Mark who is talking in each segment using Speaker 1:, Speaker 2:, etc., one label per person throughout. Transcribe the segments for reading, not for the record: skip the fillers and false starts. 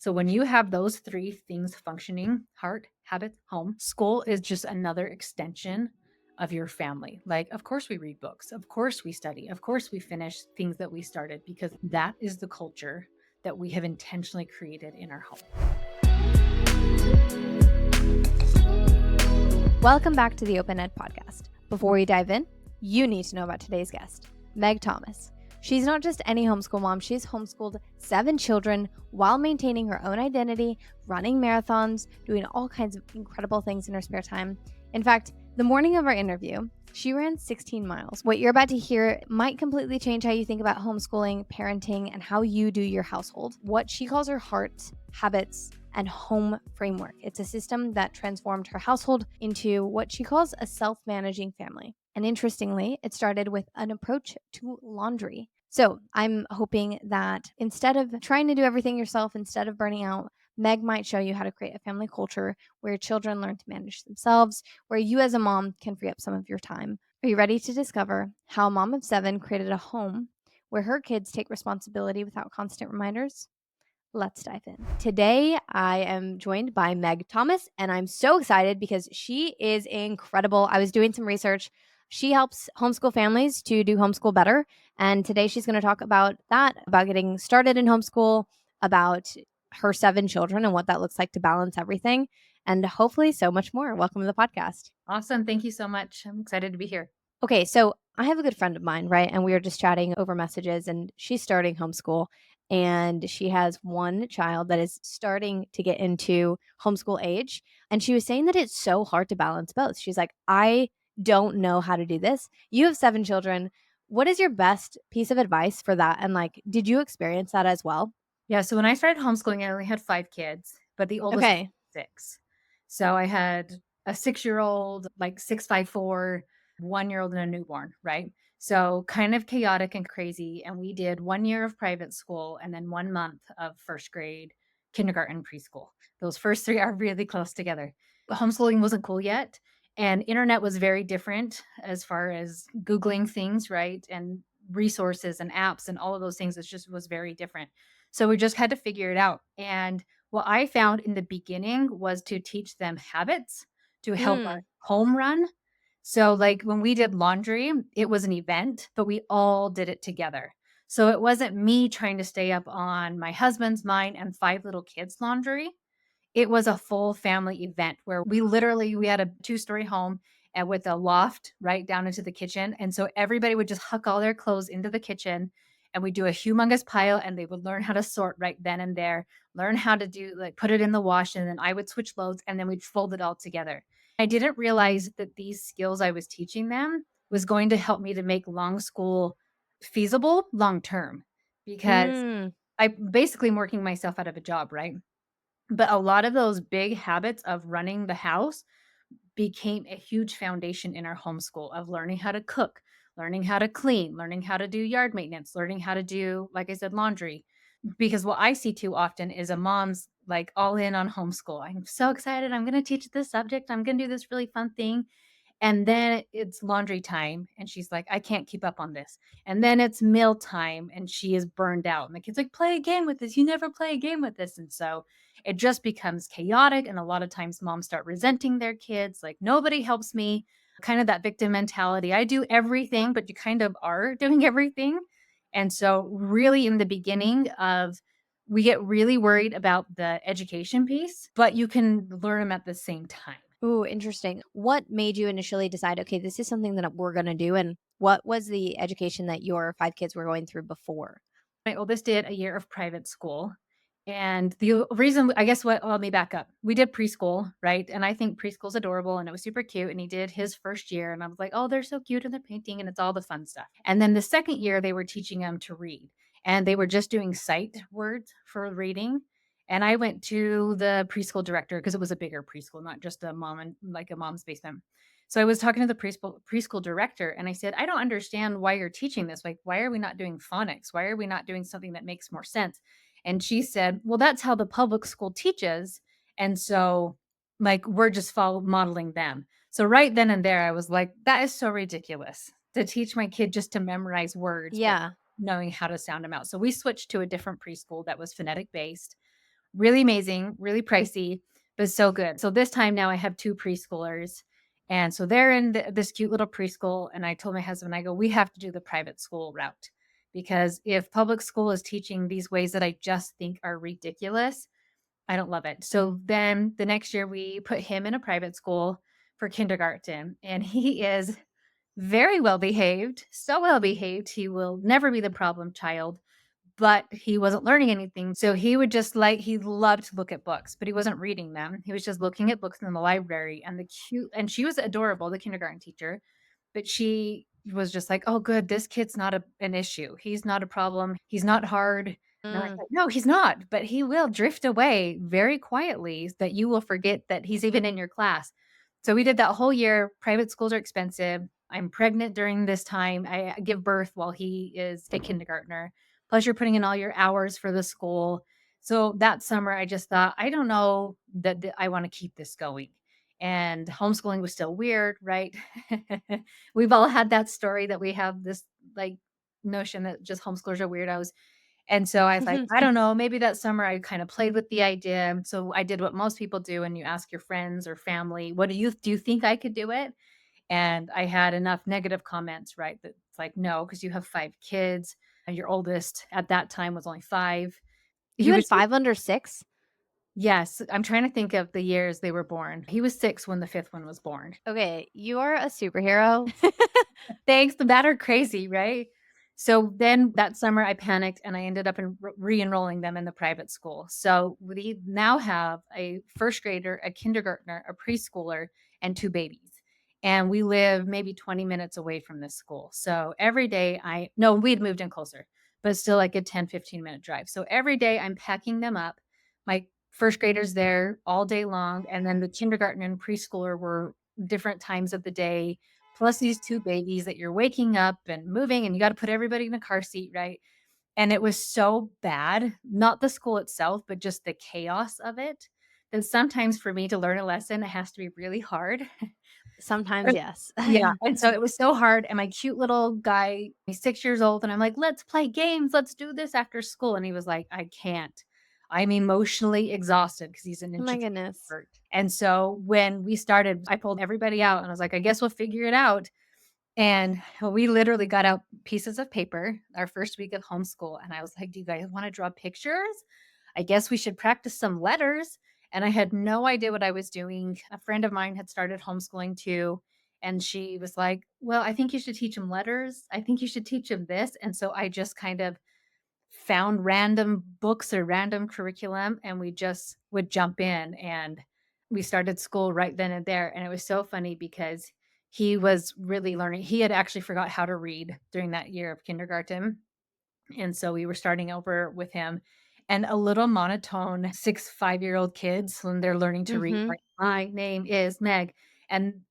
Speaker 1: So when you have those three things functioning, heart, habit, home, school is just another extension of your family. Like, of course we read books, of course we study, of course we finish things that we started, because that is the culture that we have intentionally created in our home.
Speaker 2: Welcome back to the OpenEd podcast. Before we dive in, you need to know about today's guest, Meg Thomas. She's not just any homeschool mom, she's homeschooled 7 children while maintaining her own identity, running marathons, doing all kinds of incredible things in her spare time. In fact, the morning of our interview, she ran 16 miles. What you're about to hear might completely change how you think about homeschooling, parenting, and how you do your household. What she calls her heart, habits, and home framework. It's a system that transformed her household into what she calls a self-managing family. And interestingly, it started with an approach to laundry. So I'm hoping that instead of trying to do everything yourself, instead of burning out, Meg might show you how to create a family culture where children learn to manage themselves, where you as a mom can free up some of your time. Are you ready to discover how a mom of 7 created a home where her kids take responsibility without constant reminders? Let's dive in. Today, I am joined by Meg Thomas, and I'm so excited because she is incredible. I was doing some research. She helps homeschool families to do homeschool better. And today she's going to talk about that, about getting started in homeschool, about her 7 children and what that looks like to balance everything, and hopefully so much more. Welcome to the podcast.
Speaker 1: Awesome. Thank you so much. I'm excited to be here.
Speaker 2: Okay, so I have a good friend of mine, right? And we were just chatting over messages, and she's starting homeschool. And she has one child that is starting to get into homeschool age. And she was saying that it's so hard to balance both. She's like, I don't know how to do this. You have 7 children. What is your best piece of advice for that? And like, did you experience that as well?
Speaker 1: Yeah. So when I started homeschooling, I only had 5 kids, but the oldest
Speaker 2: Okay.
Speaker 1: was 6. So I had a 6-year-old, like 6'4", 1-year-old, and a newborn, right? So kind of chaotic and crazy. And we did 1 year of private school and then 1 month of first grade, kindergarten, preschool. Those first 3 are really close together. Homeschooling wasn't cool yet. And internet was very different as far as Googling things, right? And resources and apps and all of those things. It just was very different. So we just had to figure it out. And what I found in the beginning was to teach them habits to help our
Speaker 2: Mm.
Speaker 1: home run. So, like when we did laundry, it was an event, but we all did it together. So it wasn't me trying to stay up on my husband's, mine, and 5 little kids' laundry. It was a full family event where we had a 2-story home and with a loft right down into the kitchen. And so everybody would just huck all their clothes into the kitchen and we do a humongous pile and they would learn how to sort right then and there, learn how to do like put it in the wash, and then I would switch loads and then we'd fold it all together. I didn't realize that these skills I was teaching them was going to help me to make long school feasible long term, because
Speaker 2: Mm.
Speaker 1: I basically am working myself out of a job, right? But a lot of those big habits of running the house became a huge foundation in our homeschool of learning how to cook, learning how to clean, learning how to do yard maintenance, learning how to do, like I said, laundry. Because what I see too often is a mom's like all in on homeschool. I'm so excited. I'm going to teach this subject. I'm going to do this really fun thing. And then it's laundry time and she's like, I can't keep up on this. And then it's meal time and she is burned out. And the kid's like, play a game with this. You never play a game with this. And so it just becomes chaotic. And a lot of times moms start resenting their kids, like, nobody helps me. Kind of that victim mentality. I do everything, but you kind of are doing everything. And so, really, in the beginning of, we get really worried about the education piece, but you can learn them at the same time.
Speaker 2: Ooh, interesting. What made you initially decide, okay, this is something that we're going to do? And what was the education that your 5 kids were going through before?
Speaker 1: My oldest did a year of private school. And the reason, I guess, what, let me back up. We did preschool, right? And I think preschool's adorable and it was super cute. And he did his first year. And I was like, oh, they're so cute and they're painting and it's all the fun stuff. And then the second year, they were teaching him to read and they were just doing sight words for reading. And I went to the preschool director because it was a bigger preschool, not just a mom and like a mom's basement. So I was talking to the preschool director and I said, I don't understand why you're teaching this. Like, why are we not doing phonics? Why are we not doing something that makes more sense? And she said, well, that's how the public school teaches. And so, like, we're just modeling them. So, right then and there, I was like, that is so ridiculous to teach my kid just to memorize words, but
Speaker 2: Yeah.
Speaker 1: knowing how to sound them out. So, we switched to a different preschool that was phonetic based, Really amazing, really pricey, but so good. So this time now I have 2 preschoolers, and so they're in this cute little preschool, and I told my husband, I go, "We have to do the private school route, because if public school is teaching these ways that I just think are ridiculous, I don't love it." So then the next year we put him in a private school for kindergarten, and he is very well behaved, so well behaved, he will never be the problem child, but he wasn't learning anything. So he would just like he loved to look at books, but he wasn't reading them. He was just looking at books in the library, and she was adorable, the kindergarten teacher, but she was just like, "Oh, good, this kid's not an issue. He's not a problem. He's not hard." And I'm
Speaker 2: Mm.
Speaker 1: like, "No, he's not, but he will drift away very quietly that you will forget that he's even in your class." So we did that whole year. Private schools are expensive. I'm pregnant during this time. I give birth while he is a kindergartner. Plus, you're putting in all your hours for the school. So that summer, I just thought, I don't know that I want to keep this going. And homeschooling was still weird, right? We've all had that story that we have this like notion that just homeschoolers are weirdos. And so I was like, I don't know, maybe that summer I kind of played with the idea. So I did what most people do, and you ask your friends or family, what do you think I could do it? And I had enough negative comments, right? That it's like, no, because you have 5 kids. And your oldest at that time was only 5. He
Speaker 2: You
Speaker 1: was
Speaker 2: had 5 under 6?
Speaker 1: yes, I'm trying to think of the years they were born. He was 6 when the 5th one was born.
Speaker 2: Okay, you are a superhero.
Speaker 1: Thanks, the that are crazy, right? So then that summer I panicked and I ended up in re-enrolling them in the private school. So we now have a first grader, a kindergartner, a preschooler, and 2 babies. And we live maybe 20 minutes away from this school. So every day I no, we'd moved in closer, but still like a 10-15 minute drive. So every day I'm packing them up. My first grader's there all day long, and then the kindergarten and preschooler were different times of the day, plus these 2 babies that you're waking up and moving, and you gotta put everybody in a car seat, right? And it was so bad, not the school itself, but just the chaos of it, that sometimes for me to learn a lesson, it has to be really hard.
Speaker 2: Sometimes, yes.
Speaker 1: Yeah, and so it was so hard, and my cute little guy, he's 6 years old, and I'm like, "Let's play games, let's do this after school," and he was like, "I can't. I'm emotionally exhausted," because he's an
Speaker 2: Oh my goodness.
Speaker 1: introvert, and so when we started, I pulled everybody out, and I was like, "I guess we'll figure it out." And we literally got out pieces of paper our first week of homeschool, and I was like, "Do you guys wanna draw pictures? I guess we should practice some letters." And I had no idea what I was doing. A friend of mine had started homeschooling too, and she was like, "Well, I think you should teach them letters. I think you should teach them this." And so I just kind of found random books or random curriculum, and we just would jump in, and we started school right then and there. And it was so funny because he was really learning. He had actually forgot how to read during that year of kindergarten, and so we were starting over with him. And a little monotone 5-year-old kids when they're learning to read,
Speaker 2: Mhm.
Speaker 1: like, "My name is Meg," and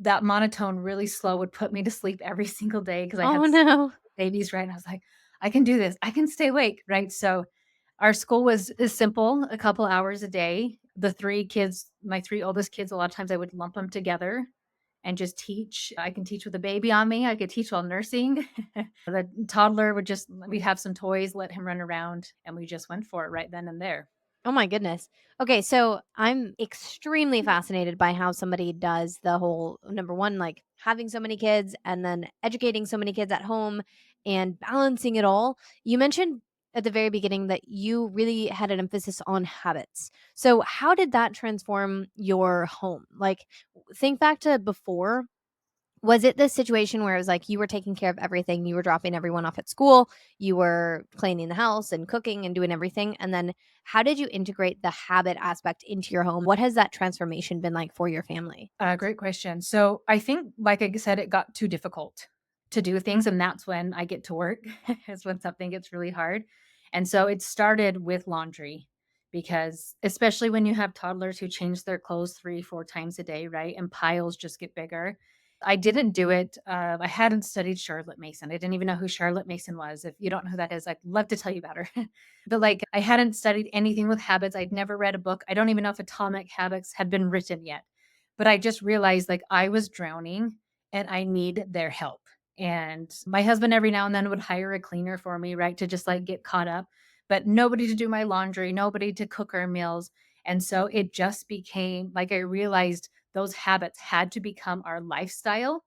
Speaker 1: that monotone really slow would put me to sleep every single day because I
Speaker 2: Oh,
Speaker 1: had
Speaker 2: no.
Speaker 1: babies, right? And I was like, "I can do this. I can stay awake," right? So our school was is simple, a couple hours a day. The 3 kids, my 3 oldest kids, a lot of times I would lump them together and just teach. I can teach with a baby on me. I could teach while nursing. The toddler would just we'd have some toys, let him run around, and we just went for it right then and there.
Speaker 2: Oh my goodness. Okay, so I'm extremely fascinated by how somebody does the whole number one, like having so many kids and then educating so many kids at home and balancing it all. You mentioned at the very beginning that you really had an emphasis on habits. So, how did that transform your home? Like, think back to before. Was it this situation where it was like you were taking care of everything, you were dropping everyone off at school, you were cleaning the house and cooking and doing everything, and then how did you integrate the habit aspect into your home? What has that transformation been like for your family?
Speaker 1: Great question. So I think, like I said, it got too difficult to do things, and that's when I get to work, is when something gets really hard. And so it started with laundry because, especially when you have toddlers who change their clothes 3, 4 times a day, right? And piles just get bigger. I didn't do it. I hadn't studied Charlotte Mason. I didn't even know who Charlotte Mason was. If you don't know who that is, I'd love to tell you about her. But like, I hadn't studied anything with habits. I'd never read a book. I don't even know if Atomic Habits had been written yet, but I just realized, like, I was drowning and I need their help. And my husband every now and then would hire a cleaner for me, right, to just, like, get caught up. but nobody to do my laundry, nobody to cook our meals. And so it just became like I realized those habits had to become our lifestyle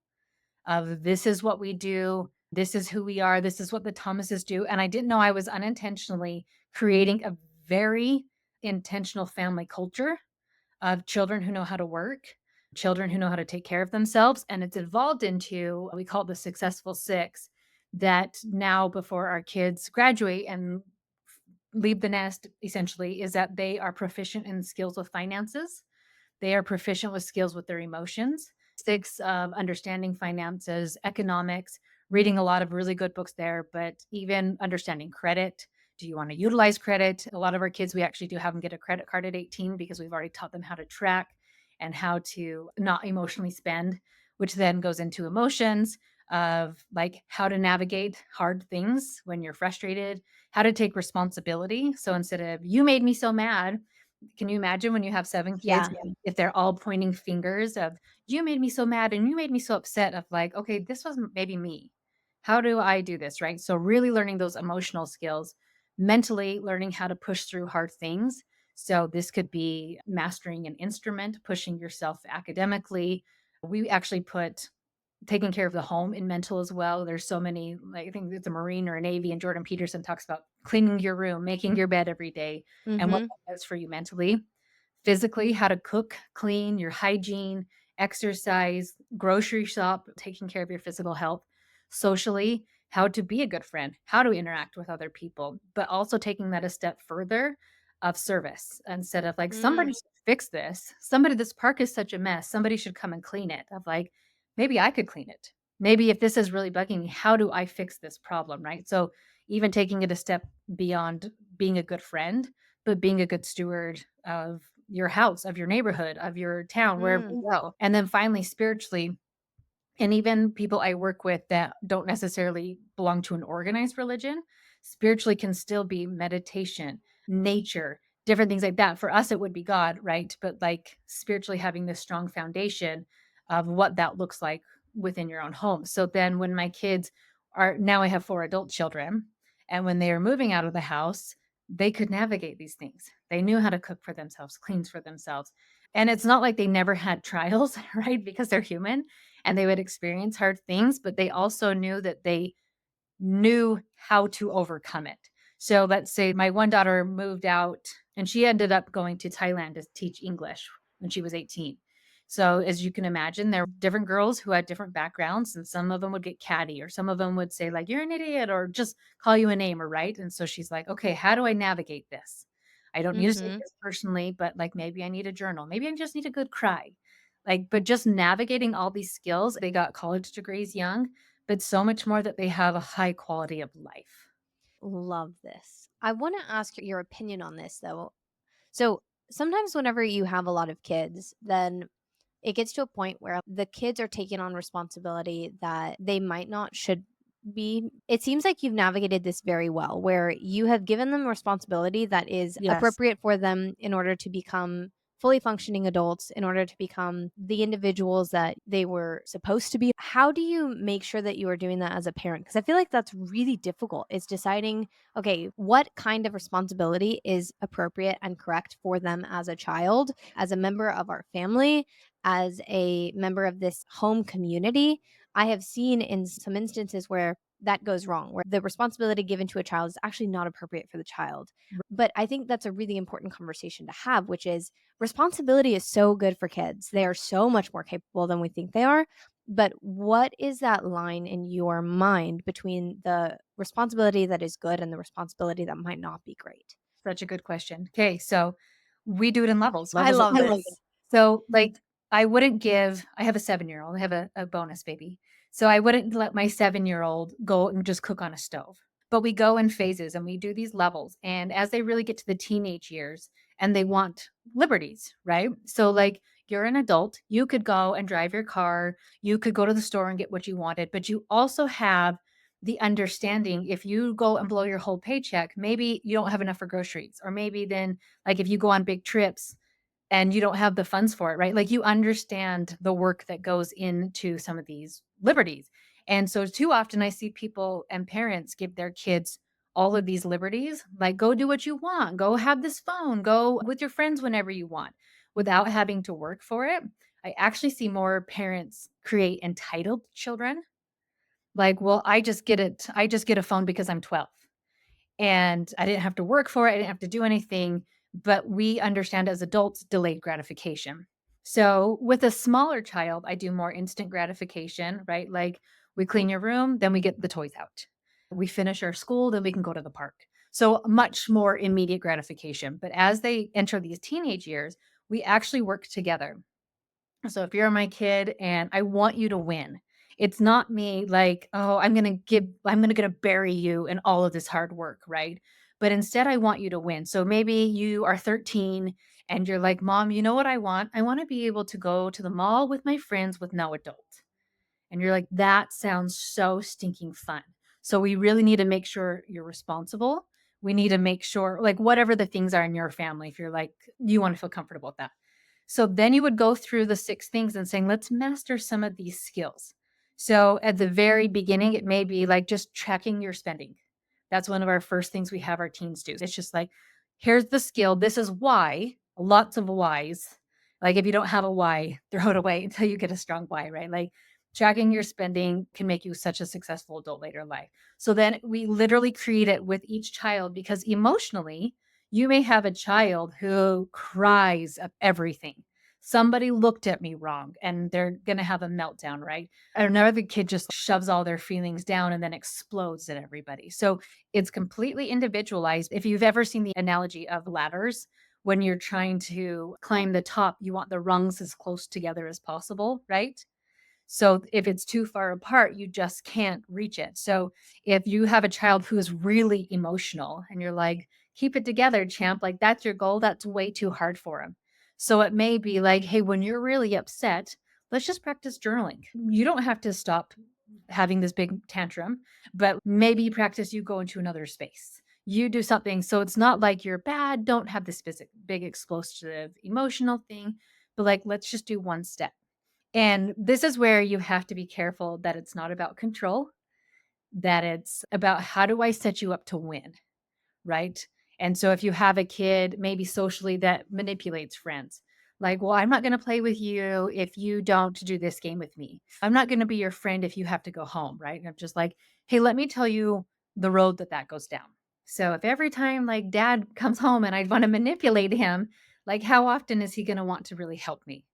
Speaker 1: of this is what we do, this is who we are, this is what the Thomases do. And I didn't know I was unintentionally creating a very intentional family culture of children who know how to work, children who know how to take care of themselves. And it's evolved into, we call it the successful six, that now before our kids graduate and leave the nest, essentially, is that they are proficient in skills with finances. They are proficient with skills with their emotions, six of understanding finances, economics, reading a lot of really good books there, but even understanding credit. Do you want to utilize credit? A lot of our kids, we actually do have them get a credit card at 18 because we've already taught them how to track and how to not emotionally spend, which then goes into emotions of like how to navigate hard things when you're frustrated, how to take responsibility. So instead of you made me so mad, can you imagine when you have 7 kids,
Speaker 2: Yeah.
Speaker 1: and if they're all pointing fingers of, "You made me so mad and you made me so upset," of like, "Okay, this was maybe me. How do I do this?" Right? So really learning those emotional skills, mentally learning how to push through hard things. So this could be mastering an instrument, pushing yourself academically. We actually put taking care of the home in mental as well. There's so many, like I think it's a Marine or a Navy, and Jordan Peterson talks about cleaning your room, making your bed every day, and what
Speaker 2: Mm-hmm.
Speaker 1: that does for you mentally. Physically, how to cook, clean, your hygiene, exercise, grocery shop, taking care of your physical health. Socially, how to be a good friend, how to interact with other people, but also taking that a step further of service instead of like somebody
Speaker 2: Mm.
Speaker 1: should fix this. Somebody, this park is such a mess. Somebody should come and clean it. Of like, maybe I could clean it. Maybe if this is really bugging me, how do I fix this problem? Right. So even taking it a step beyond being a good friend, but being a good steward of your house, of your neighborhood, of your town, wherever
Speaker 2: Mm.
Speaker 1: you go. And then finally, spiritually, and even people I work with that don't necessarily belong to an organized religion, spiritually can still be meditation, nature, different things like that. For us, it would be God, right? But like spiritually having this strong foundation of what that looks like within your own home. So then when my kids are now, I have 4 adult children, and when they are moving out of the house, they could navigate these things. They knew how to cook for themselves, cleans for themselves. And it's not like they never had trials, right? Because they're human and they would experience hard things, but they also knew that they knew how to overcome it. So let's say my one daughter moved out and she ended up going to Thailand to teach English when she was 18. So as you can imagine, there were different girls who had different backgrounds, and some of them would get catty, or some of them would say like, "You're an idiot," or just call you a name, or right. And so she's like, "Okay, how do I navigate this? I don't need to take
Speaker 2: Mm-hmm.
Speaker 1: this personally, but like maybe I need a journal. Maybe I just need a good cry." Like, but just navigating all these skills, they got college degrees young, but so much more that they have a high quality of life.
Speaker 2: Love this. I want to ask your opinion on this though. So sometimes whenever you have a lot of kids, then it gets to a point where the kids are taking on responsibility that they might not should be. It seems like you've navigated this very well, where you have given them responsibility that is
Speaker 1: Yes,
Speaker 2: appropriate for them in order to become fully functioning adults, in order to become the individuals that they were supposed to be. How do you make sure that you are doing that as a parent? Because I feel like that's really difficult. It's deciding, okay, what kind of responsibility is appropriate and correct for them as a child, as a member of our family, as a member of this home community. I have seen in some instances where that goes wrong, where the responsibility given to a child is actually not appropriate for the child. But I think that's a really important conversation to have, which is responsibility is so good for kids. They are so much more capable than we think they are. But what is that line in your mind between the responsibility that is good and the responsibility that might not be great?
Speaker 1: such a good question. Okay, so we do it in levels,
Speaker 2: I
Speaker 1: levels of
Speaker 2: love this.
Speaker 1: So, like, I wouldn't give I have a 7-year-old, I have a bonus baby. So, I wouldn't let my 7-year-old go and just cook on a stove. But we go in phases and we do these levels, and as they really get to the teenage years and they want liberties, right? So, like, you're an adult, you could go and drive your car, you could go to the store and get what you wanted, but you also have the understanding if you go and blow your whole paycheck, maybe you don't have enough for groceries, or maybe then, like, if you go on big trips and you don't have the funds for it, right? Like you understand the work that goes into some of these liberties. And so too often I see people and parents give their kids all of these liberties, like go do what you want, go have this phone, go with your friends whenever you want without having to work for it. I actually see more parents create entitled children. Like, well, I just get a phone because I'm 12 and I didn't have to work for it. I didn't have to do anything, but we understand as adults delayed gratification. So with a smaller child, I do more instant gratification, right? Like we clean your room, then we get the toys out. We finish our school, then we can go to the park. So much more immediate gratification. But as they enter these teenage years, we actually work together. So if you're my kid and I want you to win, it's not me like, "Oh, I'm gonna bury you in all of this hard work," right? But instead I want you to win. So maybe you are 13 and you're like, "Mom, you know what I want? I wanna be able to go to the mall with my friends with no adult." And you're like, "That sounds so stinking fun." So we really need to make sure you're responsible. We need to make sure like whatever the things are in your family, if you're like, you wanna feel comfortable with that. So then you would go through the 6 things and saying, "Let's master some of these skills." So at the very beginning, it may be like just tracking your spending. That's one of our first things we have our teens do. It's just like, "Here's the skill. This is why." Lots of whys. Like if you don't have a why, throw it away until you get a strong why, right? Like tracking your spending can make you such a successful adult later in life. So then we literally create it with each child because emotionally, you may have a child who cries of everything. Somebody looked at me wrong and they're going to have a meltdown, right? Another kid just shoves all their feelings down and then explodes at everybody. So it's completely individualized. If you've ever seen the analogy of ladders, when you're trying to climb the top, you want the rungs as close together as possible, right? So if it's too far apart, you just can't reach it. So if you have a child who is really emotional and you're like, keep it together, champ, like that's your goal, that's way too hard for him. So it may be like, hey, when you're really upset, let's just practice journaling. You don't have to stop having this big tantrum, but maybe you practice, you go into another space. You do something. So it's not like you're bad, don't have this big explosive emotional thing, but like, let's just do one step. And this is where you have to be careful that it's not about control, that it's about how do I set you up to win, right? And so if you have a kid maybe socially that manipulates friends, like, well, I'm not going to play with you if you don't do this game with me. I'm not going to be your friend if you have to go home, right? And I'm just like, hey, let me tell you the road that goes down. So if every time like dad comes home and I want to manipulate him, like how often is he going to want to really help me?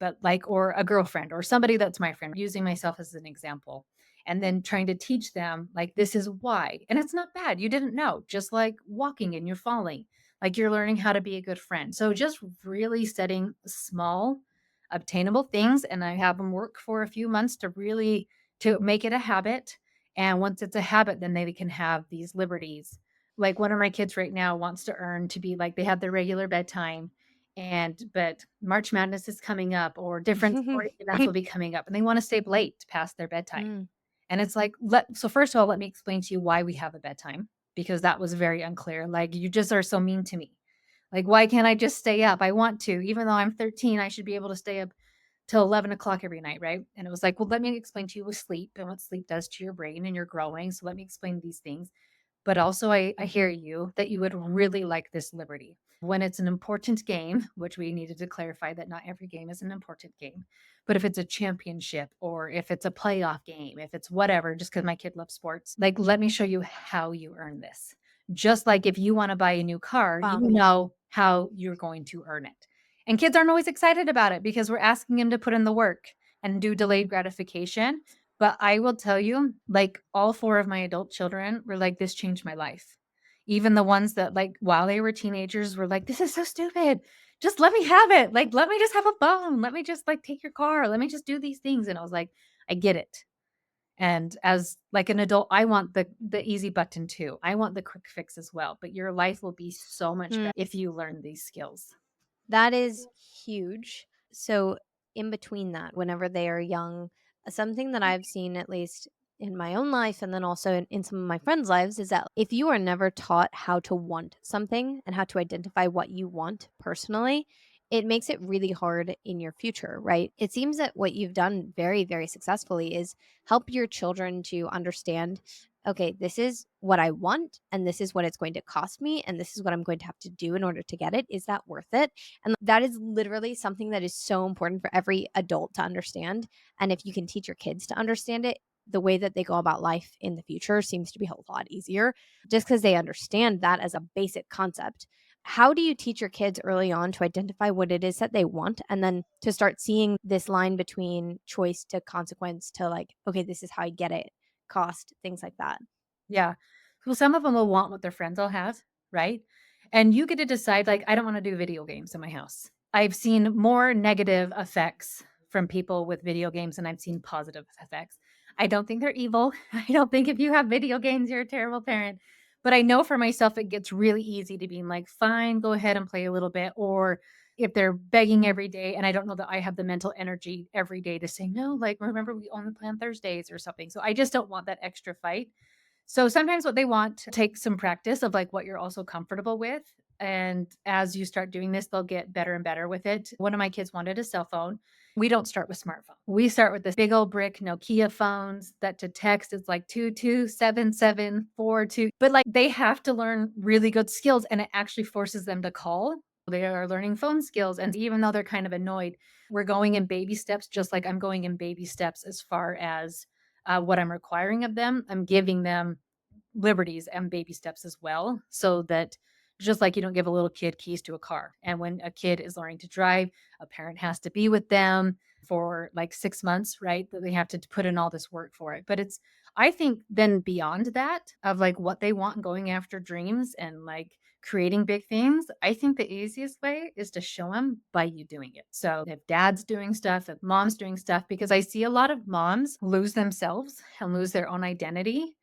Speaker 1: But like, or a girlfriend or somebody that's my friend, using myself as an example and then trying to teach them like this is why. And it's not bad. You didn't know, just like walking and you're falling. Like you're learning how to be a good friend. So just really setting small obtainable things and I have them work for a few months to really to make it a habit. And once it's a habit, then they can have these liberties. Like one of my kids right now wants to earn to be like they have their regular bedtime and but March Madness is coming up or different sporting events will be coming up and they want to stay up late past their bedtime.
Speaker 2: Mm.
Speaker 1: And it's like, let so first of all, let me explain to you why we have a bedtime because that was very unclear. Like, you just are so mean to me. Like, why can't I just stay up? I want to. Even though I'm 13, I should be able to stay up till 11 o'clock every night, right? And it was like, well, let me explain to you with sleep and what sleep does to your brain and you're growing. So let me explain these things. But also, I hear you that you would really like this liberty. When it's an important game, which we needed to clarify that not every game is an important game, but if it's a championship or if it's a playoff game, if it's whatever, just because my kid loves sports, like, let me show you how you earn this. Just like if you want to buy a new car, you
Speaker 2: Wow.
Speaker 1: know how you're going to earn it. And kids aren't always excited about it because we're asking them to put in the work and do delayed gratification. But I will tell you, like, all 4 of my adult children were like, "This changed my life." Even the ones that, like, while they were teenagers were like, "This is so stupid. Just let me have it. Like, let me just have a phone. Let me just, like, take your car. Let me just do these things." And I was like, "I get it." And as, like, an adult, I want the easy button too. I want the quick fix as well, but your life will be so much better if you learn these skills.
Speaker 2: That is huge. So, in between that, whenever they are young, something that I've seen, at least in my own life, and then also in some of my friends' lives, is that if you are never taught how to want something and how to identify what you want personally, it makes it really hard in your future, right? It seems that what you've done very, very successfully is help your children to understand okay, this is what I want and this is what it's going to cost me and this is what I'm going to have to do in order to get it. Is that worth it? And that is literally something that is so important for every adult to understand. And if you can teach your kids to understand it, the way that they go about life in the future seems to be a lot easier just because they understand that as a basic concept. How do you teach your kids early on to identify what it is that they want and then to start seeing this line between choice to consequence to like, okay, this is how I get it, cost, things like that?
Speaker 1: Yeah. Well, some of them will want what their friends all have, right? And you get to decide, like, I don't want to do video games in my house. I've seen more negative effects from people with video games than I've seen positive effects. I don't think they're evil. I don't think if you have video games, you're a terrible parent. But I know for myself, it gets really easy to being like, fine, go ahead and play a little bit. Or if they're begging every day, and I don't know that I have the mental energy every day to say, no, like, remember, we only plan Thursdays or something. So I just don't want that extra fight. So sometimes what they want to take some practice of like what you're also comfortable with. And as you start doing this, they'll get better and better with it. One of my kids wanted a cell phone. We don't start with smartphone. We start with this big old brick Nokia phones that to text is like 227742. But like they have to learn really good skills and it actually forces them to call. They are learning phone skills. And even though they're kind of annoyed, we're going in baby steps, just like I'm going in baby steps as far as what I'm requiring of them. I'm giving them liberties and baby steps as well, so that just like you don't give a little kid keys to a car. And when a kid is learning to drive, a parent has to be with them for like 6 months, right? That they have to put in all this work for it. But it's, I think, then beyond that of like what they want and going after dreams and like creating big things, I think the easiest way is to show them by you doing it. So if dad's doing stuff, if mom's doing stuff, because I see a lot of moms lose themselves and lose their own identity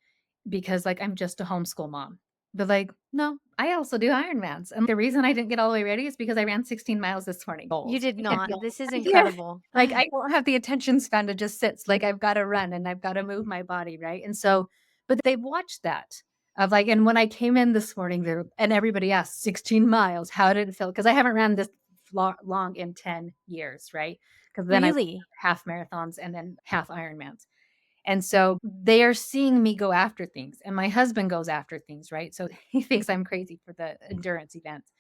Speaker 1: because, like, I'm just a homeschool mom. But, like, no, I also do Ironmans, and the reason I didn't get all the way ready is because I ran 16 miles this morning.
Speaker 2: You
Speaker 1: Goals.
Speaker 2: did not. This is
Speaker 1: Yeah.
Speaker 2: incredible.
Speaker 1: Like, I don't have the attention span to just sit. Like, I've gotta run and I've gotta move my body, right? And so but they've watched that of, like and when I came in this morning, there and everybody asked, "16 miles, how did it feel?" Because I haven't ran this long in 10 years, right? Because then I
Speaker 2: Really?
Speaker 1: half marathons and then half Ironmans. And so they are seeing me go after things, and my husband goes after things, right? So he thinks I'm crazy for the endurance events,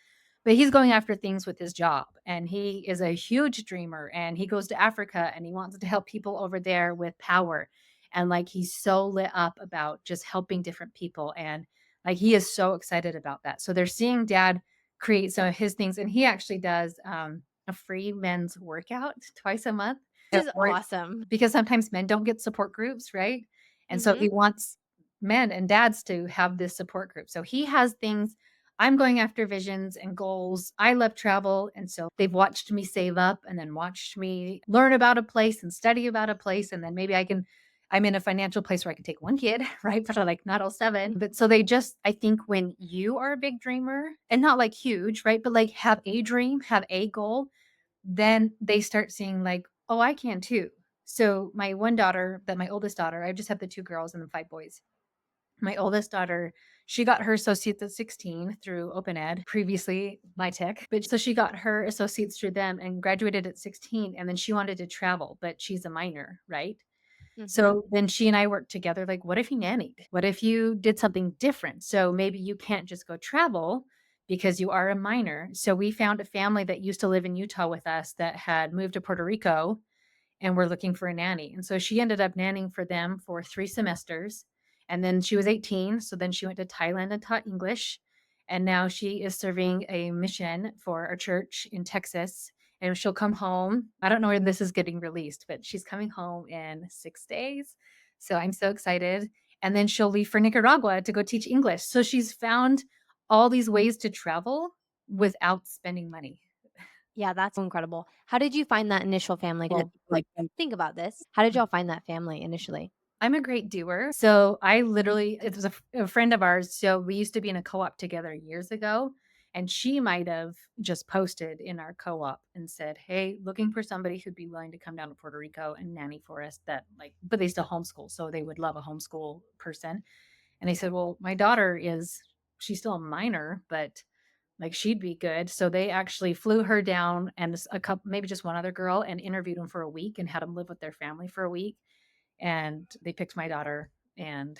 Speaker 1: but he's going after things with his job, and he is a huge dreamer, and he goes to Africa and he wants to help people over there with power. And like he's so lit up about just helping different people. And like he is so excited about that. So they're seeing dad create some of his things, and he actually does a free men's workout twice a month.
Speaker 2: This is awesome.
Speaker 1: Because sometimes men don't get support groups, right? And so
Speaker 2: Mhm.
Speaker 1: he wants men and dads to have this support group. So he has things. I'm going after visions and goals. I love travel. And so they've watched me save up and then watched me learn about a place and study about a place. And then maybe I'm in a financial place where I can take one kid, right? But I like not all seven. But so they just, I think when you are a big dreamer and not like huge, right? But like have a dream, have a goal, then they start seeing like, "Oh, I can too." So my one daughter, that my oldest daughter, I just have the 2 girls and then 5 boys. My oldest daughter, she got her associates at 16 through OpenEd, previously my tech, but so she got her associates through them and graduated at 16, and then she wanted to travel, but she's a minor, right?
Speaker 2: Mhm.
Speaker 1: So then she and I worked together, like, what if you nannied? What if you did something different? So maybe you can't just go travel because you are a minor. So we found a family that used to live in Utah with us that had moved to Puerto Rico and were looking for a nanny. And so she ended up nannying for them for 3 semesters. And then she was 18. So then she went to Thailand and taught English. And now she is serving a mission for a church in Texas. And she'll come home. I don't know when this is getting released, but she's coming home in 6 days. So I'm so excited. And then she'll leave for Nicaragua to go teach English. So she's found all these ways to travel without spending money.
Speaker 2: Yeah, that's incredible. How did you find that initial family? Well,
Speaker 1: Like
Speaker 2: think about this. How did y'all find that family initially?
Speaker 1: I'm a great doer. So I literally, it was a friend of ours. So we used to be in a co op together years ago. And she might have just posted in our co op and said, "Hey, looking for somebody who'd be willing to come down to Puerto Rico and nanny for us that, like, but they still homeschool. So they would love a homeschool person." And they said, "Well, my daughter is, she's still a minor, but like she'd be good." So they actually flew her down and a couple, maybe just one other girl, and interviewed them for a week and had them live with their family for a week, and they picked my daughter, and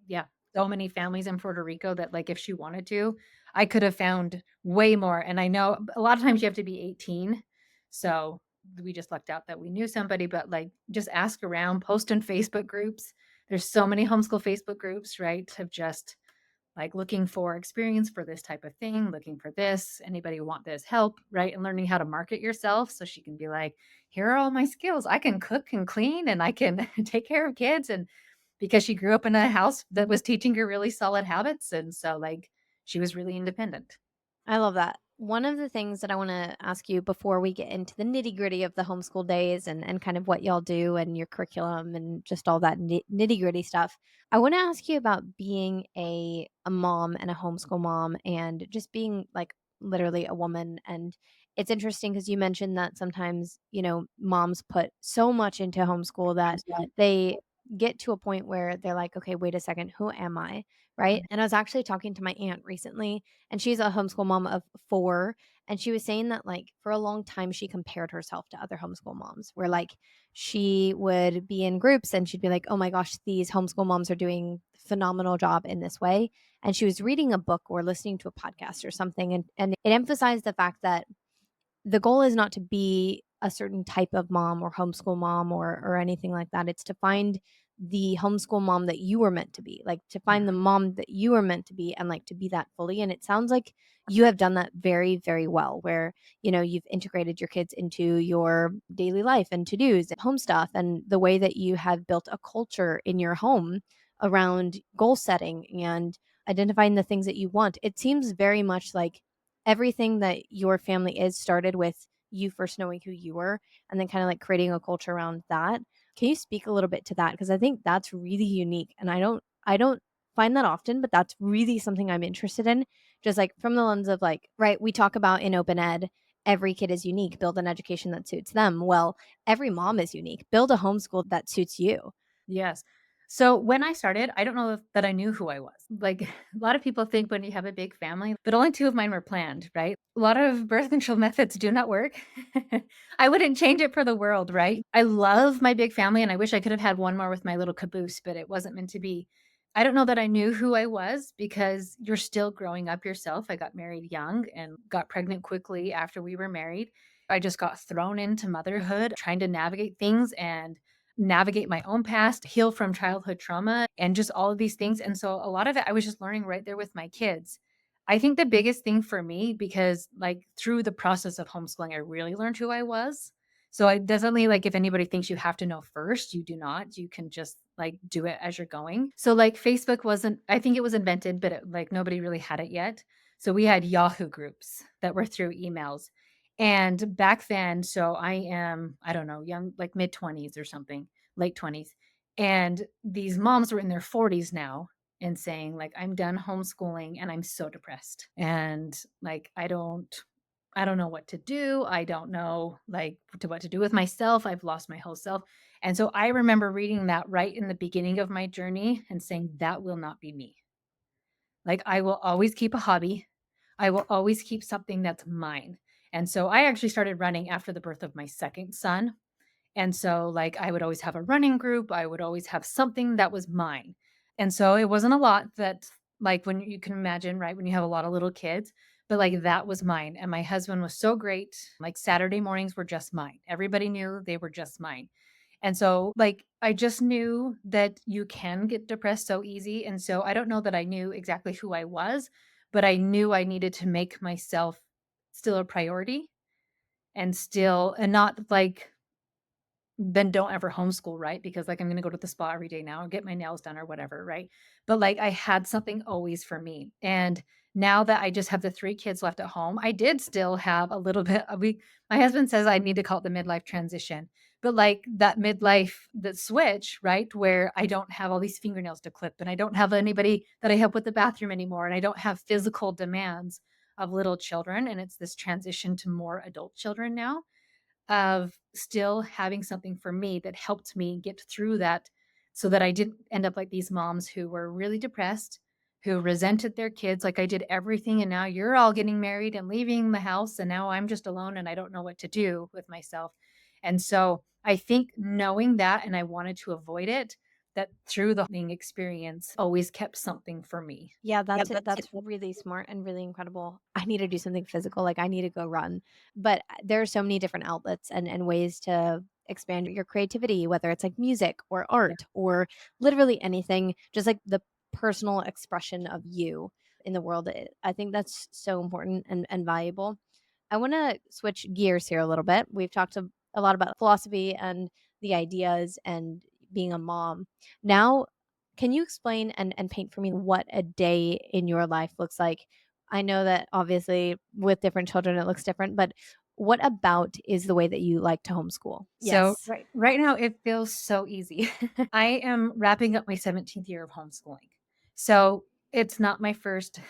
Speaker 1: Yeah, so many families in Puerto Rico that, like, if she wanted to, I could have found way more, and I know a lot of times you have to be 18, so we just lucked out that we knew somebody, but, like, just ask around, post in Facebook groups. There's so many homeschool Facebook groups, right, of just, like, looking for experience for this type of thing, looking for this, anybody want this help, right, and learning how to market yourself so she can be like, "Here are all my skills. I can cook and clean, and I can take care of kids," and because she grew up in a house that was teaching her really solid habits, and so, like, she was really independent.
Speaker 2: I love that. One of the things that I want to ask you before we get into the nitty gritty of the homeschool days and kind of what y'all do and your curriculum and just all that nitty gritty stuff, I want to ask you about being a mom and a homeschool mom and just being like literally a woman. And it's interesting because you mentioned that sometimes, moms put so much into homeschool that they get to a point where they're like, okay, wait a second, who am I? Right.
Speaker 1: Mhm.
Speaker 2: And I was actually talking to my aunt recently and she's a homeschool mom of 4, and she was saying that, like, for a long time, she compared herself to other homeschool moms, where, like, she would be in groups and she'd be like, "Oh my gosh, these homeschool moms are doing phenomenal job in this way," and she was reading a book or listening to a podcast or something, and it emphasized the fact that the goal is not to be a certain type of mom or homeschool mom or anything like that. It's to find the homeschool mom that you were meant to be, like to find the
Speaker 1: Yeah.
Speaker 2: mom that you were meant to be and like to be that fully. And it sounds like you have done that very, very well, where, you've integrated your kids into your daily life and to dos and home stuff and the way that you have built a culture in your home around goal setting and identifying the things that you want. It seems very much like everything that your family is started with you first knowing who you were and then kind of like creating a culture around that. Can you speak a little bit to that? Because I think that's really unique and I don't find that often, but that's really something I'm interested in. Just like from the lens of like, right, we talk about in open ed, every kid is unique, build an education that suits them. Well, every mom is unique. Build a homeschool that suits you.
Speaker 1: Yes. So when I started, I don't know if that I knew who I was. Like a lot of people think when you have a big family, but only 2 of mine were planned, right? A lot of birth control methods do not work. I wouldn't change it for the world, right? I love my big family and I wish I could have had one more with my little caboose, but it wasn't meant to be. I don't know that I knew who I was because you're still growing up yourself. I got married young and got pregnant quickly after we were married. I just got thrown into motherhood, trying to navigate things and navigate my own past, heal from childhood trauma, and just all of these things. And so a lot of it I was just learning right there with my kids. I think the biggest thing for me, because like through the process of homeschooling, I really learned who I was. So I definitely like if anybody thinks you have to know first, you do not. You can just like do it as you're going. So like Facebook wasn't, I think it was invented, but like nobody really had it yet. So we had Yahoo groups that were through emails. And back then, so I am, I don't know, young, like mid 20s or something, late 20s. And these moms were in their 40s now and saying, like, I'm done homeschooling and I'm so depressed. And like, I don't know what to do. I don't know like to what to do with myself. I've lost my whole self. And so I remember reading that right in the beginning of my journey and saying, that will not be me. Like, I will always keep a hobby. I will always keep something that's mine. And so I actually started running after the birth of my second son. And so, like, I would always have a running group. I would always have something that was mine. And so it wasn't a lot that, like, when you can imagine, right? When you have a lot of little kids, but like that was mine. And my husband was so great. Like, Saturday mornings were just mine. Everybody knew they were just mine. And so, like, I just knew that you can get depressed so easy. And so I don't know that I knew exactly who I was, but I knew I needed to make myself still a priority and still, and not like then don't ever homeschool, right? Because, like, I'm gonna go to the spa every day now or get my nails done or whatever, right? But, like, I had something always for me, and now that I just have the 3 kids left at home, I did still have a little bit of we my husband says I need to call it the midlife transition, but, like, that midlife that switch, right, where I don't have all these fingernails to clip, and I don't have anybody that I help with the bathroom anymore, and I don't have physical demands of little children, and it's this transition to more adult children now of still having something for me that helped me get through that so that I didn't end up like these moms who were really depressed, who resented their kids. Like, I did everything, and now you're all getting married and leaving the house, and now I'm just alone and I don't know what to do with myself. And so I think knowing that, and I wanted to avoid it, that through the learning experience always kept something for me.
Speaker 2: Yeah, that's it. That's really smart and really incredible. I need to do something physical, like, I need to go run. But, there are so many different outlets and ways to expand your creativity, whether it's, like, music or
Speaker 1: Yeah.
Speaker 2: art or literally anything, just, like, the personal expression of you in the world. I think that's so important and valuable. I wanna switch gears here a little bit. We've talked a lot about philosophy and the ideas and being a mom. Now, can you explain and paint for me what a day in your life looks like? I know that obviously with different children it looks different, but what about is the way that you like to homeschool?
Speaker 1: So
Speaker 2: Yes.
Speaker 1: right now it feels so easy. I am wrapping up my 17th year of homeschooling. So it's not my first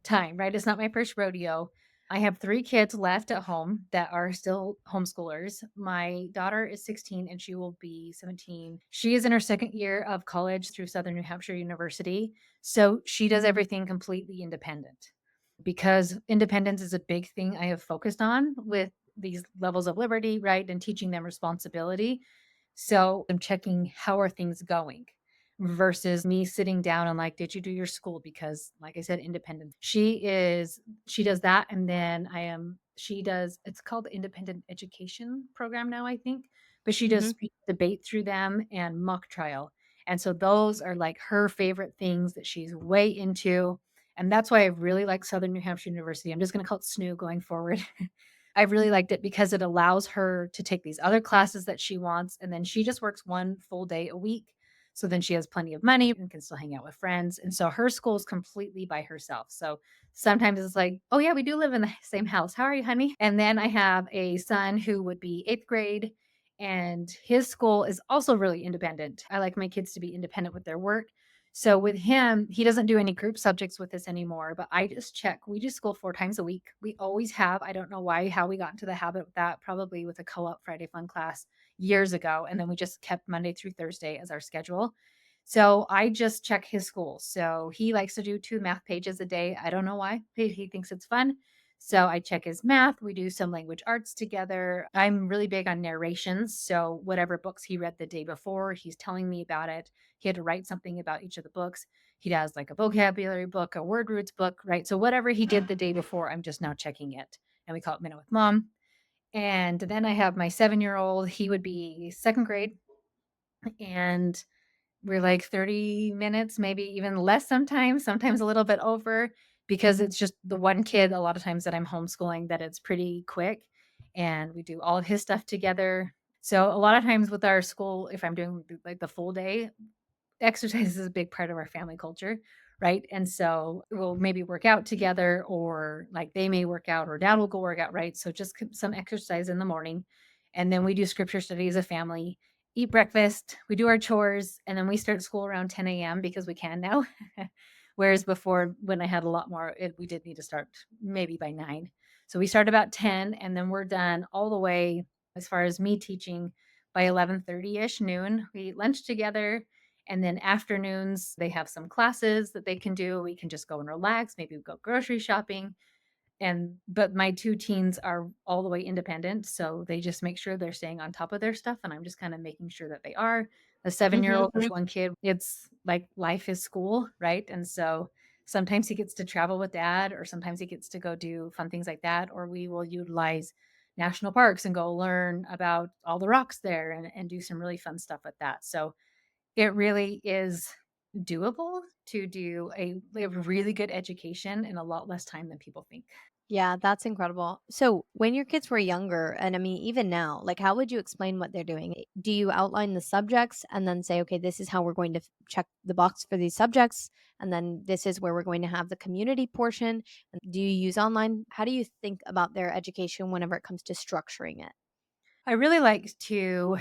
Speaker 1: time, right? It's not my first rodeo. I have 3 kids left at home that are still homeschoolers. My daughter is 16 and she will be 17. She is in her 2nd year of college through Southern New Hampshire University. So she does everything completely independent. Because independence is a big thing I have focused on with these levels of liberty, right? And teaching them responsibility. So I'm checking how are things going versus me sitting down and like, did you do your school? Because like I said, independence. She does that. And then she does, it's called the independent education program now, I think, but she does
Speaker 2: Mhm.
Speaker 1: speech debate through them and mock trial. And so those are like her favorite things that she's way into. And that's why I really like Southern New Hampshire University. I'm just going to call it SNU going forward. I really liked it because it allows her to take these other classes that she wants, and then she just works 1 full day a week. So then she has plenty of money and can still hang out with friends. And so her school is completely by herself. So sometimes it's like, "Oh yeah, we do live in the same house. How are you, honey?" And then I have a son who would be 8th grade and his school is also really independent. I like my kids to be independent with their work. So with him, he doesn't do any group subjects with us anymore, but I just check. We do school 4 times a week. We always have. I don't know why, how we got into the habit of that, probably with a co-op Friday fun class years ago. And then we just kept Monday through Thursday as our schedule. So I just check his school. So he likes to do 2 math pages a day. I don't know why. He thinks it's fun. So I check his math. We do some language arts together. I'm really big on narrations. So whatever books he read the day before, he's telling me about it. He had to write something about each of the books. He does like a vocabulary book, a word roots book, right? So whatever he did the day before, I'm just now checking it. And we call it Minute with Mom. And then I have my 7-year-old. He would be 2nd grade. And we're like 30 minutes, maybe even less sometimes a little bit over because it's just the one kid a lot of times that I'm homeschooling that it's pretty quick and we do all of his stuff together. So a lot of times with our school, if I'm doing like the full day, exercise is a big part of our family culture, right? And so we'll maybe work out together or like they may work out or dad will go work out, right? So just some exercise in the morning. And then we do scripture study as a family, eat breakfast, we do our chores, and then we start school around 10 a.m. because we can now. Whereas before, when I had a lot more, we did need to start maybe by 9. So we start about 10 and then we're done all the way as far as me teaching by 11:30ish noon. We eat lunch together and then afternoons, they have some classes that they can do. We can just go and relax. Maybe we go grocery shopping. And but my 2 teens are all the way independent, so they just make sure they're staying on top of their stuff, and I'm just kinda making sure that they are. The 7-year-old, there's one kid, it's like life is school, right? And so sometimes he gets to travel with dad, or sometimes he gets to go do fun things like that, or we will utilize national parks and go learn about all the rocks there and do some really fun stuff with that. So it really is doable to do a really good education in a lot less time than people think.
Speaker 2: Yeah, that's incredible. So, when your kids were younger, and I mean, even now, like, how would you explain what they're doing? Do you outline the subjects and then say, okay, this is how we're going to check the box for these subjects? And then this is where we're going to have the community portion. And do you use online? How do you think about their education whenever it comes to structuring it?
Speaker 1: I really like to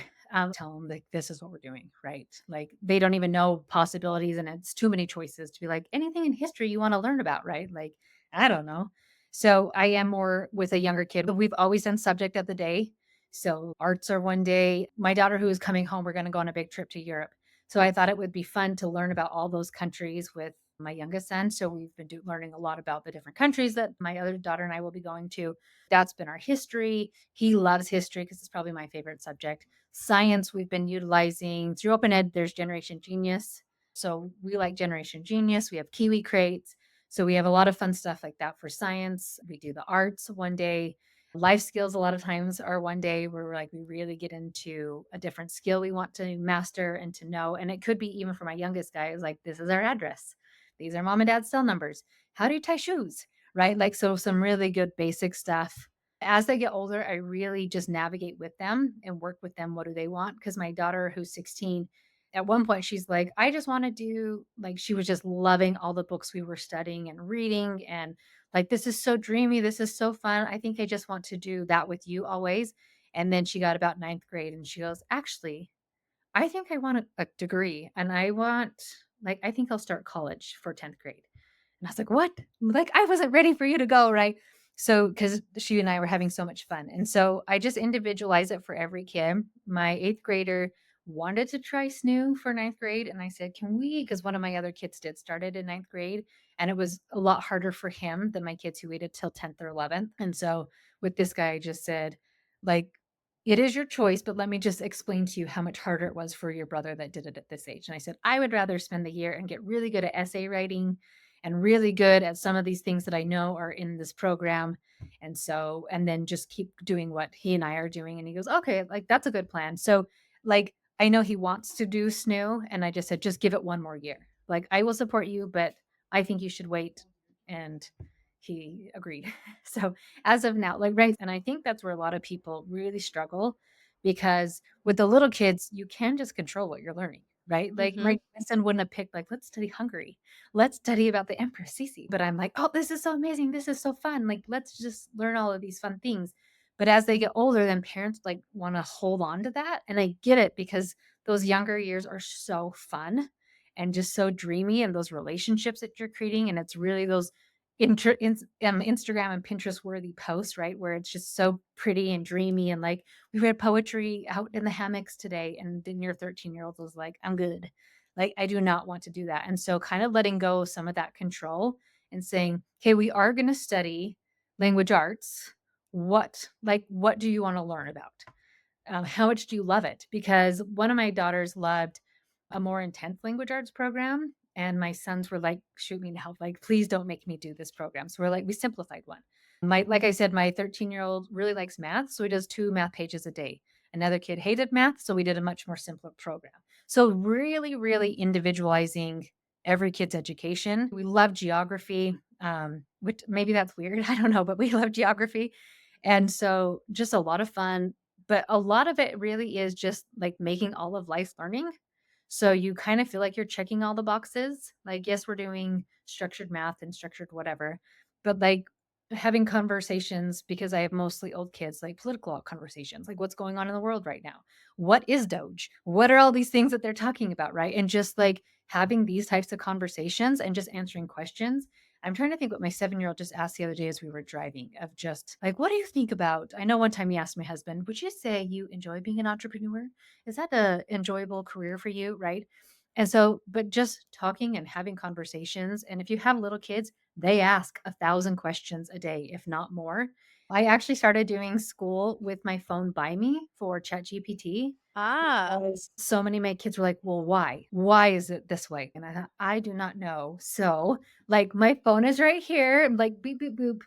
Speaker 1: tell them like this is what we're doing, right? Like they don't even know possibilities, and it's too many choices to be like anything in history you want to learn about, right? Like I don't know. So I am more with a younger kid. But we've always done subject of the day. So arts are one day. My daughter who is coming home, we're going to go on a big trip to Europe. So I thought it would be fun to learn about all those countries with my youngest son. So we've been learning a lot about the different countries that my other daughter and I will be going to. That's been our history. He loves history because it's probably my favorite subject. Science, we've been utilizing through OpenEd, there's Generation Genius. So we like Generation Genius. We have Kiwi crates. So we have a lot of fun stuff like that for science. We do the arts one day. Life skills a lot of times are one day where we're like we really get into a different skill we want to master and to know. And it could be even for my youngest guy is like, this is our address. These are mom and dad's cell numbers. How do you tie shoes? Right? Like, so some really good basic stuff. As they get older, I really just navigate with them and work with them. What do they want? Because my daughter, who's 16, at one point, she's like, I just want to do, like, she was just loving all the books we were studying and reading. And like, this is so dreamy. This is so fun. I think I just want to do that with you always. And then she got about ninth grade and she goes, actually, I think I want a degree and I want, like, I think I'll start college for 10th grade. And I was like, "What?" Like, I wasn't ready for you to go, right? So, because she and I were having so much fun. And so I just individualize it for every kid. My eighth grader wanted to try SNU for ninth grade. And I said, can we? Because one of my other kids did started in ninth grade. And it was a lot harder for him than my kids who waited till 10th or 11th. And so with this guy, I just said, like, it is your choice, but let me just explain to you how much harder it was for your brother that did it at this age. And I said, I would rather spend the year and get really good at essay writing and really good at some of these things that I know are in this program. And so, and then just keep doing what he and I are doing. And he goes, okay, like that's a good plan. So, like, I know he wants to do SNU. And I just said, just give it one more year. Like, I will support you, but I think you should wait. And he agreed. So, as of now, like, right. And I think that's where a lot of people really struggle because with the little kids, you can just control what you're learning, right? Like,
Speaker 2: Mm-hmm.
Speaker 1: my son wouldn't have picked, like, let's study Hungary. Let's study about the Empress Sisi. But I'm like, oh, this is so amazing. This is so fun. Like, let's just learn all of these fun things. But as they get older, then parents like want to hold on to that. And I get it because those younger years are so fun and just so dreamy and those relationships that you're creating. And it's really those Instagram and Pinterest worthy posts, right? Where it's just so pretty and dreamy. And like, we read poetry out in the hammocks today. And then your 13-year-old was like, I'm good. Like, I do not want to do that. And so kind of letting go of some of that control and saying, "Okay, we are gonna study language arts. What do you wanna learn about? How much do you love it?" Because one of my daughters loved a more intense language arts program, and my sons were like, "Shoot me now, like, please don't make me do this program." So we're like, we simplified one. Like I said, my 13-year-old really likes math, so he does 2 math pages a day. Another kid hated math, so we did a much more simpler program. So really, really individualizing every kid's education. We love geography, which maybe that's weird, I don't know, but we love geography. And so just a lot of fun, but a lot of it really is just like making all of life learning. So you kind of feel like you're checking all the boxes. Like, yes, we're doing structured math and structured whatever, but like having conversations because I have mostly old kids, like political conversations, like what's going on in the world right now? What is Doge? What are all these things that they're talking about? Right. And just like having these types of conversations and just answering questions. I'm trying to think what my 7-year-old just asked the other day as we were driving of just like, what do you think about? I know one time he asked my husband, would you say you enjoy being an entrepreneur? Is that a enjoyable career for you? Right. And so, but just talking and having conversations. And if you have little kids, they ask 1,000 questions a day, if not more. I actually started doing school with my phone by me for ChatGPT
Speaker 2: Ah,
Speaker 1: because so many of my kids were like, "Well, why? Why is it this way?" And I thought, "I do not know." So, like, my phone is right here. I'm like, "Beep, beep, boop."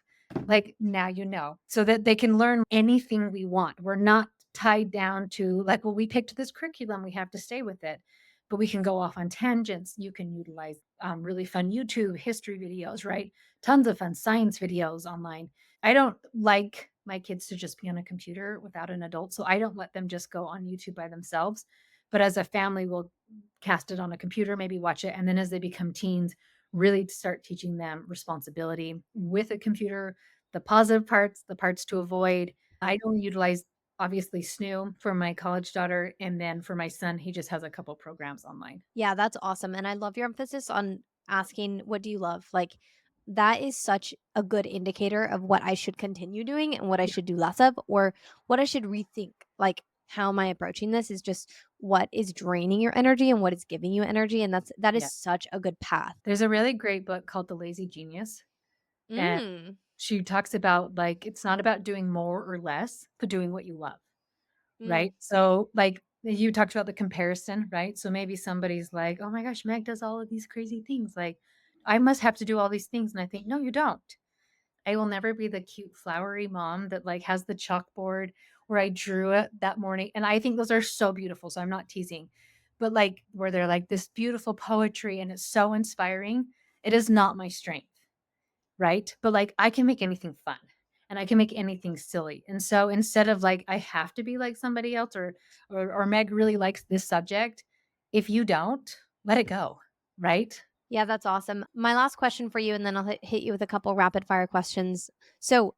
Speaker 1: Like, now you know, so that they can learn anything we want. We're not tied down to like, "Well, we picked this curriculum, we have to stay with it." But we can go off on tangents. You can utilize, really fun YouTube history videos, right? Tons of fun science videos online. I don't like my kids to just be on a computer without an adult, so I don't let them just go on YouTube by themselves. But as a family, we'll cast it on a computer, maybe watch it, and then as they become teens, really start teaching them responsibility with a computer, the positive parts, the parts to avoid. I don't utilize obviously SNU for my college daughter, and then for my son, he just has a couple programs online.
Speaker 2: yeah, that's awesome. And I love your emphasis on asking, what do you love? Like, that is such a good indicator of what I should continue doing and what I should do less of, or what I should rethink. Like, how am I approaching this is just what is draining your energy and what is giving you energy, and that is
Speaker 1: Yeah.
Speaker 2: such a good path.
Speaker 1: There's a really great book called The Lazy Genius, and
Speaker 2: Mm.
Speaker 1: she talks about, like, it's not about doing more or less, but doing what you love,
Speaker 2: Mm.
Speaker 1: right? So, like, you talked about the comparison, right? So maybe somebody's like, "Oh my gosh, Meg does all of these crazy things, like, I must have to do all these things," and I think, "No, you don't." I will never be the cute flowery mom that, like, has the chalkboard where I drew it that morning, and I think those are so beautiful, so I'm not teasing. But, like, where they're, like, this beautiful poetry and it's so inspiring, it is not my strength, right? But, like, I can make anything fun, and I can make anything silly, and so instead of, like, I have to be like somebody else or Meg really likes this subject, if you don't, let it go, right?
Speaker 2: Yeah, that's awesome. My last question for you, and then I'll hit you with a couple rapid fire questions. So,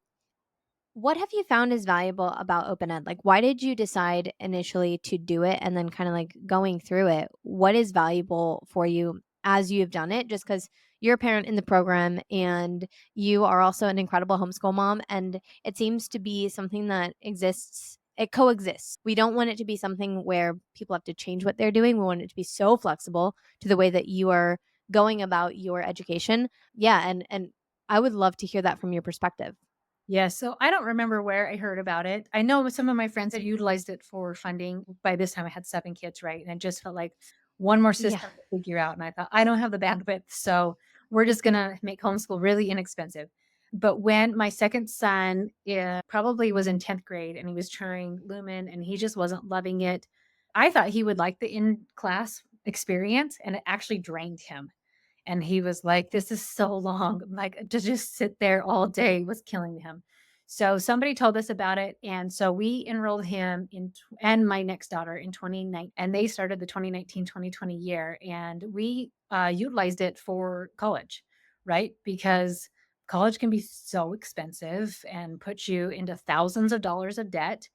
Speaker 2: what have you found is valuable about open ed? Like, why did you decide initially to do it? And then kind of like going through it, what is valuable for you as you have done it? Just because you're a parent in the program and you are also an incredible homeschool mom. And it seems to be something that exists, it coexists. We don't want it to be something where people have to change what they're doing. We want it to be so flexible to the way that you are going about your education. Yeah. And I would love to hear that from your perspective.
Speaker 1: Yeah, so I don't remember where I heard about it. I know some of my friends had utilized it for funding. By this time, I had 7 kids, right? And it just felt like one more
Speaker 2: Yeah.
Speaker 1: system to figure out. And I thought, I don't have the bandwidth, so we're just gonna make homeschool really inexpensive. But when my second son probably was in 10th grade and he was trying Lumen and he just wasn't loving it, I thought he would like the in class experience, and it actually drained him. And he was like, "This is so long." Like, to just sit there all day was killing him. So somebody told us about it, and so we enrolled him and my next daughter in 2019, and they started the 2019-2020 year, and we, utilized it for college, right? Because college can be so expensive and put you into thousands of dollars of debt,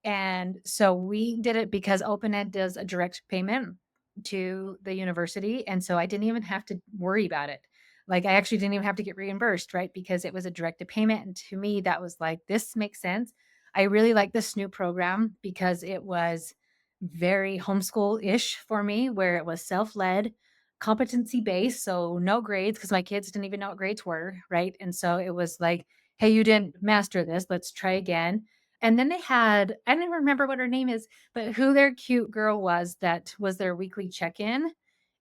Speaker 1: and so we did it because OpenEd does a direct payment to the university, and so I didn't even have to worry about it. Like, I actually didn't even have to get reimbursed, right? Because it was a directed payment, and to me, that was like, "This makes sense." I really like the SNOO program because it was very homeschool-ish for me, where it was self-led, competency-based, so no grades because my kids didn't even know what grades were, right? And so it was like, "Hey, you didn't master this, let's try again." And then they had, I don't even remember what her name is, but who their cute girl was that was their weekly check-in.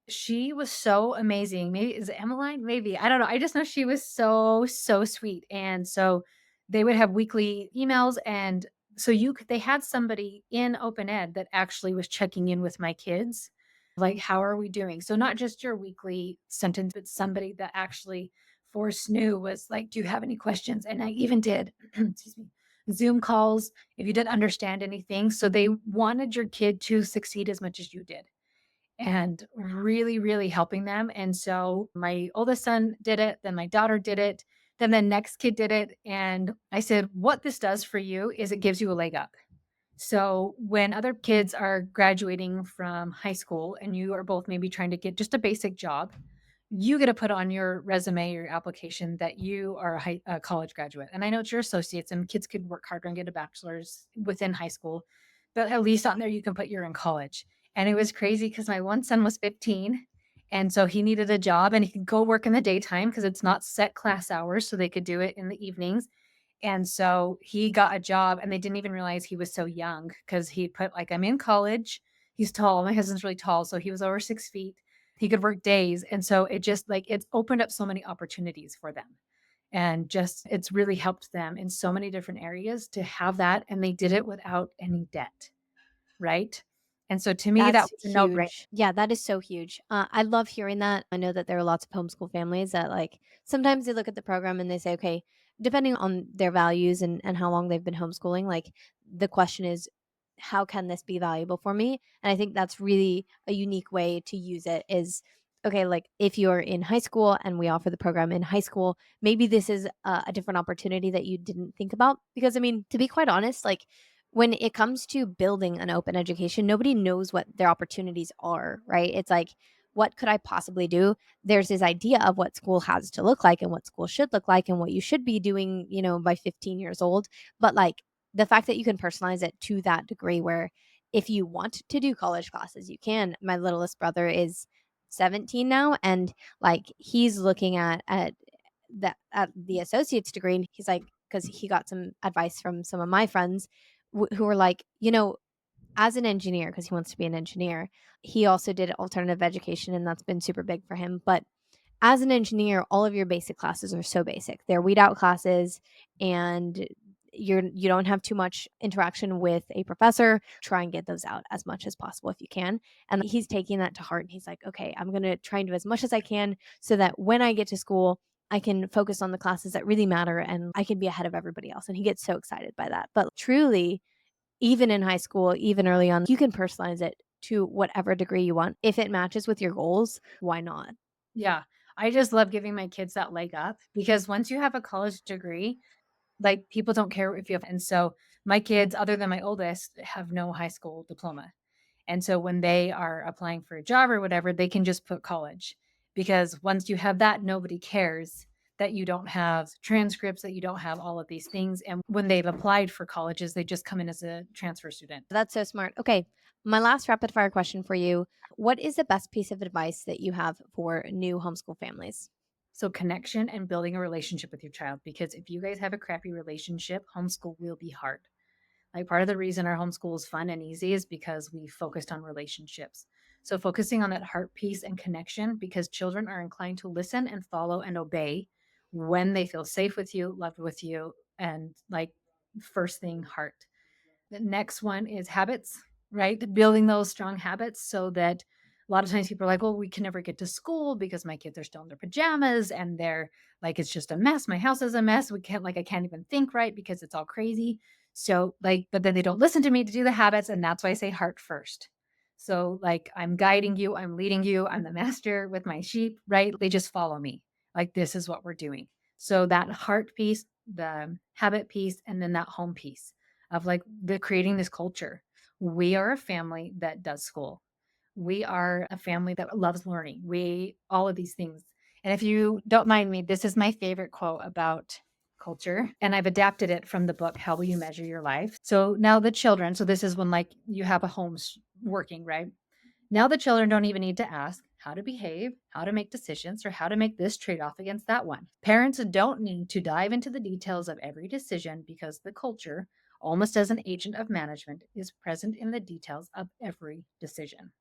Speaker 1: She was so amazing. Maybe is it Emmeline? Maybe. I don't know. I just know she was so, so sweet. And so they would have weekly emails, and so they had somebody in Open Ed that actually was checking in with my kids. Like, how are we doing? So not just your weekly sentence, but somebody that actually for SNU was like, "Do you have any questions?" And I even did, excuse me, Zoom calls if you didn't understand anything. So they wanted your kid to succeed as much as you did, and really, really helping them. And so my oldest son did it, then my daughter did it, then the next kid did it. And I said, "What this does for you is it gives you a leg up." So when other kids are graduating from high school and you are both maybe trying to get just a basic job, you get to put on your resume, your application that you are a college graduate. And I know it's your associates, and kids could work harder and get a bachelor's within high school, but at least on there you can put you're in college. And it was crazy because my one son was 15. And so he needed a job and he could go work in the daytime because it's not set class hours. So they could do it in the evenings. And so he got a job, and they didn't even realize he was so young because he put, like, "I'm in college." He's tall. My husband's really tall, so he was over 6 feet. He could work days. And so it just, like, it's opened up so many opportunities for them. And just, it's really helped them in so many different areas to have that. And they did it without any debt. Right. And so to me, that
Speaker 2: That's
Speaker 1: was a no brainer.
Speaker 2: huge. Yeah, that is so huge. I love hearing that. I know that there are lots of homeschool families that like sometimes they look at the program and they say, okay, depending on their values and how long they've been homeschooling, like the question is, how can this be valuable for me? And I think that's really a unique way to use it is okay, like if you're in high school and we offer the program in high school, maybe this is a different opportunity that you didn't think about. Because I mean, to be quite honest, like when it comes to building an open education, nobody knows what their opportunities are, right? It's like, what could I possibly do? There's this idea of what school has to look like and what school should look like and what you should be doing, by 15 years old. But like the fact that you can personalize it to that degree where if you want to do college classes, you can. My littlest brother is 17 now, and like he's looking at the associate's degree, and he's like, because he got some advice from some of my friends who were like, as an engineer, because he wants to be an engineer, he also did alternative education, and that's been super big for him. But as an engineer, all of your basic classes are so basic. They're weed out classes, and you don't have too much interaction with a professor. Try and get those out as much as possible if you can. And he's taking that to heart, and he's like, okay, I'm going to try and do as much as I can so that when I get to school, I can focus on the classes that really matter and I can be ahead of everybody else. And he gets so excited by that. But truly, even in high school, even early on, you can personalize it to whatever degree you want. If it matches with your goals, why not?
Speaker 1: Yeah. I just love giving my kids that leg up because once you have a college degree, like, people don't care if you have, and so my kids, other than my oldest, have no high school diploma. And so when they are applying for a job or whatever, they can just put college because once you have that, nobody cares that you don't have transcripts, that you don't have all of these things. And when they've applied for colleges, they just come in as a transfer student.
Speaker 2: That's so smart. Okay. My last rapid fire question for you. What is the best piece of advice that you have for new homeschool families?
Speaker 1: So connection and building a relationship with your child, because if you guys have a crappy relationship, homeschool will be hard. Like, part of the reason our homeschool is fun and easy is because we focused on relationships. So focusing on that heart piece and connection, because children are inclined to listen and follow and obey when they feel safe with you, loved with you, and like first thing heart. The next one is habits, right? Building those strong habits so that a lot of times people are like, well, we can never get to school because my kids are still in their pajamas and they're like, it's just a mess. My house is a mess. We can't, like, I can't even think right because it's all crazy. So, like, but then they don't listen to me to do the habits. And that's why I say heart first. So, like, I'm guiding you, I'm leading you, I'm the master with my sheep, right? They just follow me. Like, this is what we're doing. So, that heart piece, the habit piece, and then that home piece of like the creating this culture. We are a family that does school. We are a family that loves learning. We all of these things. And if you don't mind me, this is my favorite quote about culture, and I've adapted it from the book How Will You Measure Your Life. So now the children, so this is when like you have a home's working, right? Now the children don't even need to ask how to behave, how to make decisions, or how to make this trade off against that one. Parents don't need to dive into the details of every decision because the culture, almost as an agent of management, is present in the details of every decision.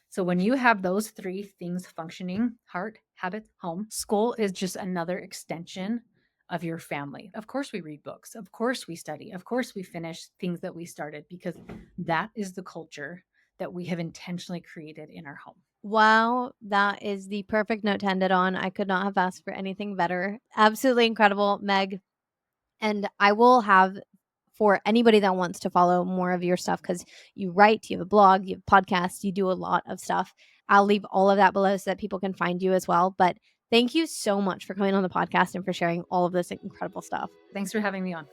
Speaker 1: So when you have those three things functioning, heart, habit, home, school is just another extension of your family. Of course, we read books. Of course, we study. Of course, we finish things that we started because that is the culture that we have intentionally created in our home.
Speaker 2: Wow, that is the perfect note to end it on. I could not have asked for anything better. Absolutely incredible, Meg. And I will have for anybody that wants to follow more of your stuff because you write, you have a blog, you have podcasts, you do a lot of stuff. I'll leave all of that below so that people can find you as well. But thank you so much for coming on the podcast and for sharing all of this incredible stuff.
Speaker 1: Thanks for having me on.